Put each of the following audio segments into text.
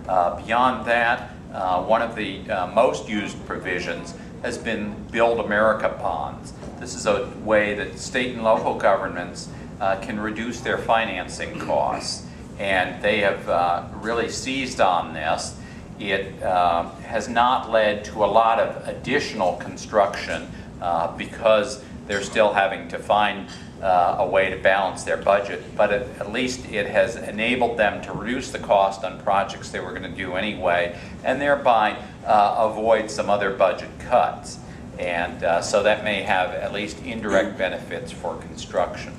Beyond that, one of the most used provisions has been Build America bonds. This is a way that state and local governments can reduce their financing costs, and they have really seized on this. It has not led to a lot of additional construction because they're still having to find a way to balance their budget, but at least it has enabled them to reduce the cost on projects they were going to do anyway, and thereby avoid some other budget cuts. And so that may have at least indirect benefits for construction.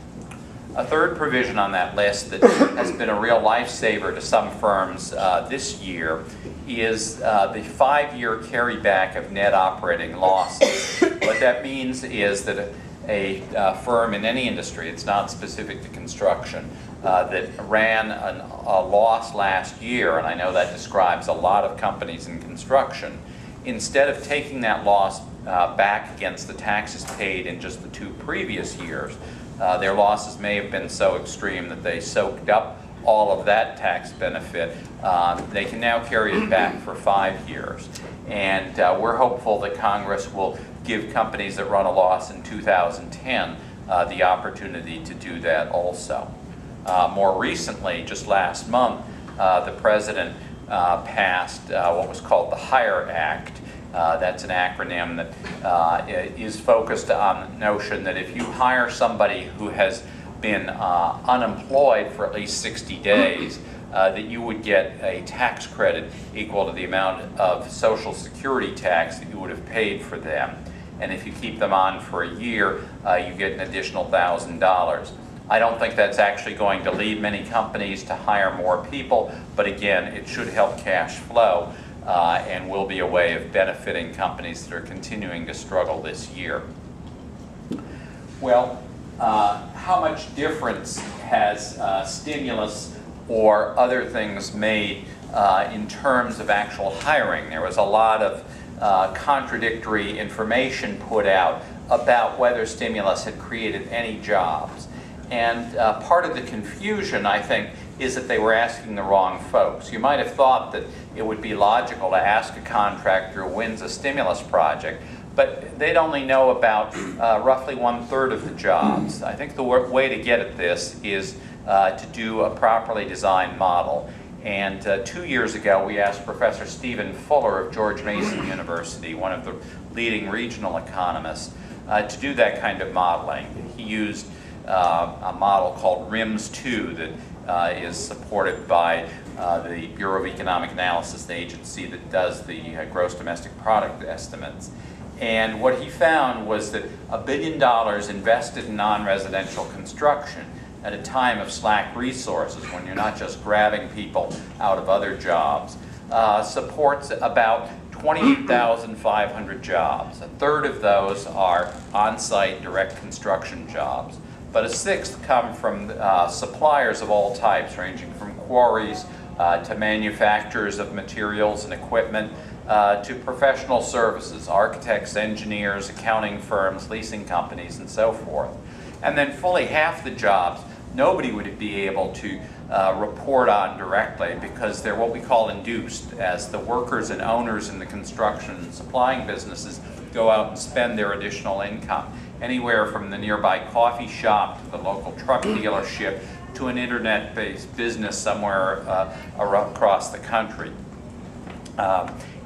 A third provision on that list that has been a real lifesaver to some firms this year is the 5-year carryback of net operating losses. What that means is that a firm in any industry, it's not specific to construction, that ran a loss last year, and I know that describes a lot of companies in construction, instead of taking that loss back against the taxes paid in just the 2 previous years, their losses may have been so extreme that they soaked up all of that tax benefit. They can now carry it back for 5 years. And we're hopeful that Congress will give companies that run a loss in 2010 the opportunity to do that also. More recently, just last month, the President passed what was called the HIRE Act. That's an acronym that is focused on the notion that if you hire somebody who has been unemployed for at least 60 days, that you would get a tax credit equal to the amount of Social Security tax that you would have paid for them. And if you keep them on for a year, you get an additional $1,000. I don't think that's actually going to lead many companies to hire more people, but again, it should help cash flow and will be a way of benefiting companies that are continuing to struggle this year. Well, how much difference has stimulus or other things made in terms of actual hiring? There was a lot of contradictory information put out about whether stimulus had created any jobs. And part of the confusion, I think, is that they were asking the wrong folks. You might have thought that it would be logical to ask a contractor who wins a stimulus project, but they'd only know about roughly 1/3 of the jobs. I think the way to get at this is to do a properly designed model. And 2 years ago, we asked Professor Stephen Fuller of George Mason University, one of the leading regional economists, to do that kind of modeling. He used a model called RIMS-2 that is supported by the Bureau of Economic Analysis, the agency that does the gross domestic product estimates. And what he found was that $1 billion invested in non-residential construction at a time of slack resources, when you're not just grabbing people out of other jobs, supports about 28,500 jobs. 1/3 of those are on-site direct construction jobs, but 1/6 come from suppliers of all types, ranging from quarries to manufacturers of materials and equipment, to professional services, architects, engineers, accounting firms, leasing companies, and so forth. And then fully half the jobs nobody would be able to report on directly, because they're what we call induced, as the workers and owners in the construction and supplying businesses go out and spend their additional income, anywhere from the nearby coffee shop to the local truck dealership to an internet-based business somewhere across the country.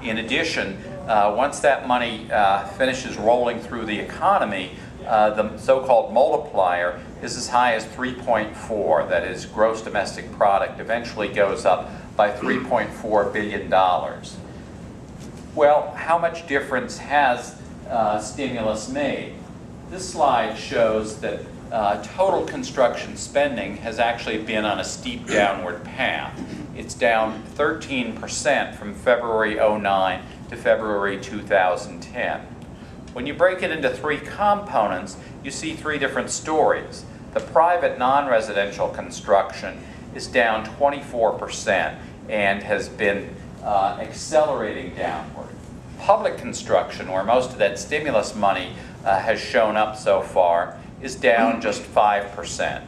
In addition, once that money finishes rolling through the economy, the so-called multiplier is as high as 3.4, that is, gross domestic product eventually goes up by $3.4 billion. Well, how much difference has stimulus made? This slide shows that total construction spending has actually been on a steep downward path. It's down 13% from February 09 to February 2010. When you break it into 3 components, you see 3 different stories. The private non-residential construction is down 24% and has been accelerating downward. Public construction, where most of that stimulus money has shown up so far, is down just 5%.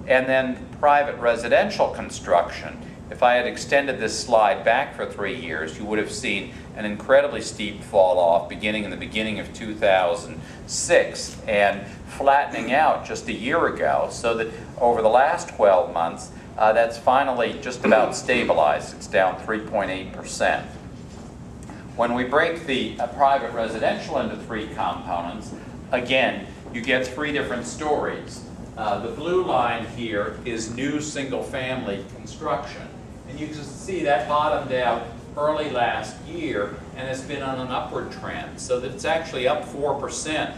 And then private residential construction If I had extended this slide back for 3 years, you would have seen an incredibly steep fall off beginning in the beginning of 2006 and flattening out just a year ago, so that over the last 12 months, that's finally just about stabilized. It's down 3.8%. When we break the private residential into 3 components, again, you get 3 different stories. The blue line here is new single-family construction. And you can see that bottomed out early last year and has been on an upward trend, so that it's actually up 4%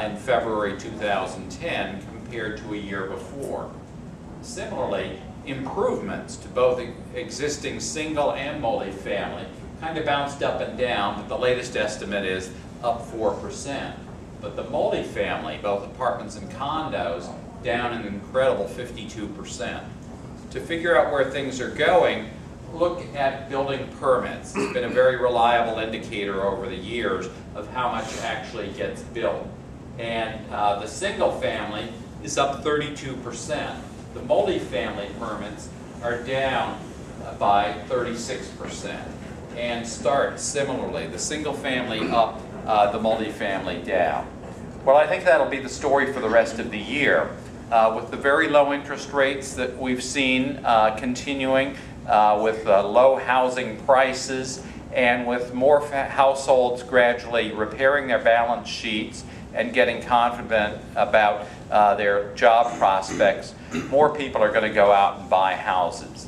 in February 2010 compared to a year before. Similarly, improvements to both existing single and multifamily kind of bounced up and down, but the latest estimate is up 4%. But the multifamily, both apartments and condos, down an incredible 52%. To figure out where things are going, look at building permits. It's been a very reliable indicator over the years of how much actually gets built. And the single family is up 32%. The multifamily permits are down by 36%. And start similarly, the single family up, the multifamily down. Well, I think that'll be the story for the rest of the year. With the very low interest rates that we've seen continuing, with low housing prices, and with more households gradually repairing their balance sheets and getting confident about their job prospects, more people are going to go out and buy houses.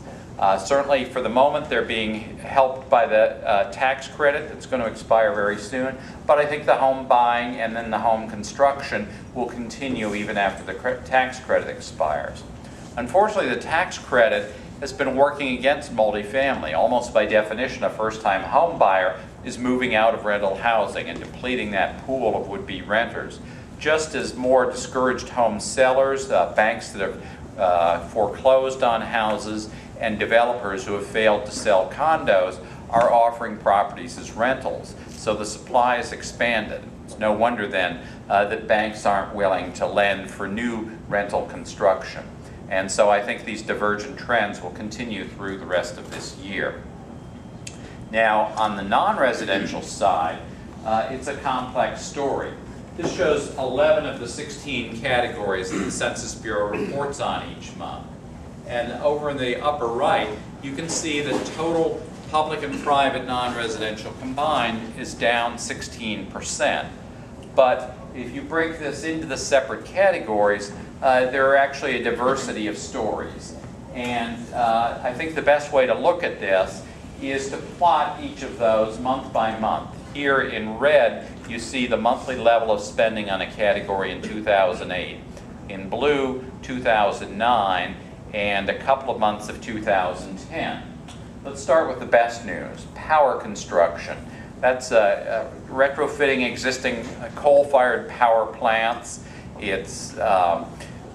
Certainly for the moment they're being helped by the tax credit that's going to expire very soon, but I think the home buying and then the home construction will continue even after the tax credit expires. Unfortunately, the tax credit has been working against multifamily. Almost by definition, a first-time home buyer is moving out of rental housing and depleting that pool of would-be renters. Just as more discouraged home sellers, banks that have foreclosed on houses, and developers who have failed to sell condos are offering properties as rentals. So the supply has expanded. It's no wonder then that banks aren't willing to lend for new rental construction. And so I think these divergent trends will continue through the rest of this year. Now, on the non-residential side, it's a complex story. This shows 11 of the 16 categories that the Census Bureau reports on each month. And over in the upper right, you can see that total public and private non-residential combined is down 16%. But if you break this into the separate categories, there are actually a diversity of stories. And I think the best way to look at this is to plot each of those month by month. Here in red, you see the monthly level of spending on a category in 2008. In blue, 2009, and a couple of months of 2010. Let's start with the best news, power construction. That's retrofitting existing coal-fired power plants. It's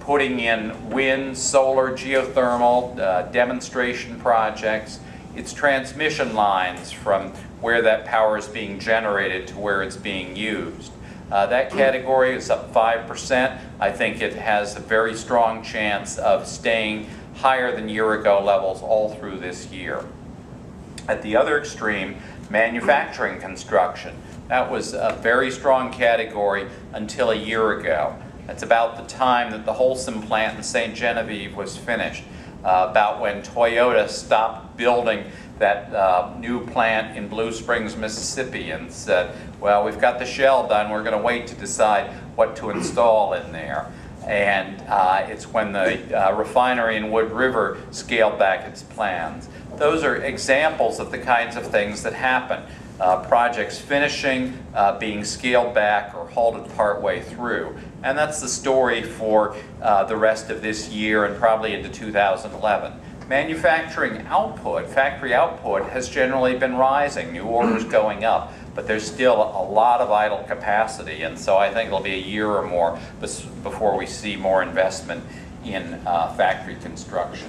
putting in wind, solar, geothermal, demonstration projects. It's transmission lines from where that power is being generated to where it's being used. That category is up 5%. I think it has a very strong chance of staying higher than year-ago levels all through this year. At the other extreme, manufacturing construction. That was a very strong category until a year ago. That's about the time that the Holcim plant in St. Genevieve was finished, about when Toyota stopped building that new plant in Blue Springs, Mississippi, and said, well, we've got the shell done, we're going to wait to decide what to install in there. And it's when the refinery in Wood River scaled back its plans. Those are examples of the kinds of things that happen. Projects finishing, being scaled back or halted partway through. And that's the story for the rest of this year and probably into 2011. Manufacturing output, factory output, has generally been rising, new orders going up, but there's still a lot of idle capacity, and so I think it'll be a year or more before we see more investment in factory construction.